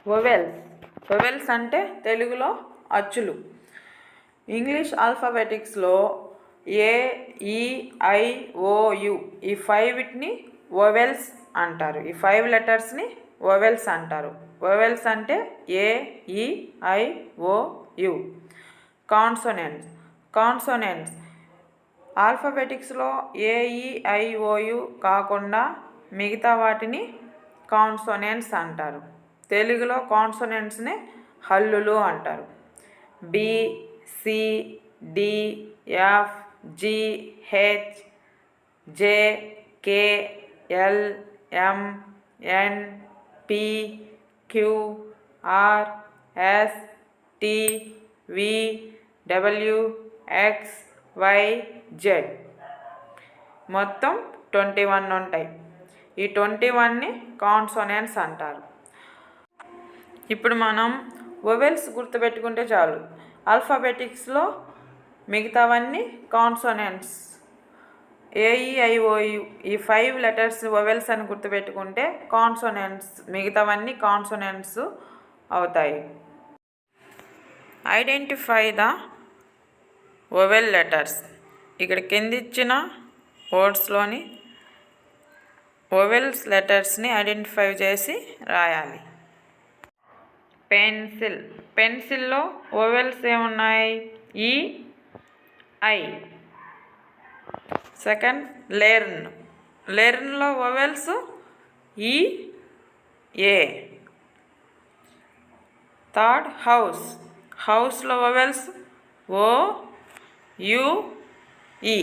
Vowels. Vowels అంటే తెలుగులో అచ్చులు. English ఆల్ఫాబెటిక్స్లో A, E, I, O, U ఈ 5 వొవెల్స్ అంటారు. ఈ 5 లెటర్స్ని వొవెల్స్ అంటారు. వొవెల్స్ అంటే A, E, I, O, U. Consonants. Consonants ఆల్ఫాబెటిక్స్లో A, E, I, O, you కాకుండా మిగతా వాటిని కాన్సోనెంట్స్ అంటారు. తెలుగులో కాన్సోనెంట్స్ని హల్లులు అంటారు. B, C, D, F, G, H, J, K, L, M, N, P, Q, R, S, T, V, W, X, Y, Z. మొత్తం 21 ఉంటాయి. ఈ 21ని కాన్సోనెంట్స్ అంటారు. ఇప్పుడు మనం వొవెల్స్ గుర్తుపెట్టుకుంటే చాలు. ఆల్ఫాబెటిక్స్లో మిగతావన్నీ కాన్సోనెంట్స్. ఏఈఐఓయు ఈ 5 లెటర్స్ వొవెల్స్ అని గుర్తుపెట్టుకుంటే కాన్సోనెంట్స్, మిగతావన్నీ కాన్సోనెంట్స్ అవుతాయి. Identify the vowel letters. ఇక్కడ కిందిచ్చిన వర్డ్స్లోని వొవెల్స్ లెటర్స్ని ఐడెంటిఫై చేసి రాయాలి. పెన్సిల్. పెన్సిల్లో వొవెల్స్ ఏమున్నాయి? E, I. Second learn. లెర్న్లో vowels E, A. Third house. హౌస్లో vowels O, U, E.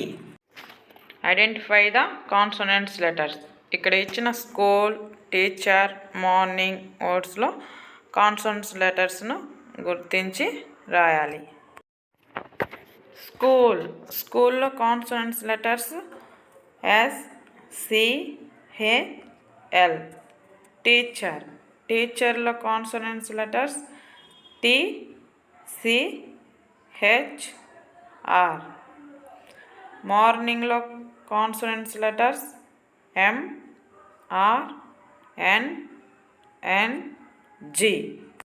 Identify the consonants letters. ఇక్కడ ఇచ్చిన స్కూల్, టీచర్, మార్నింగ్ వర్డ్స్లో కాన్సోనెంట్స్ లెటర్స్ను గుర్తించి రాయాలి. స్కూల్. స్కూల్లో consonants letters S, C, H, L. Teacher. టీచర్లో consonants letters T, C, H, R. మార్నింగ్లో consonants letters M, R, N, G.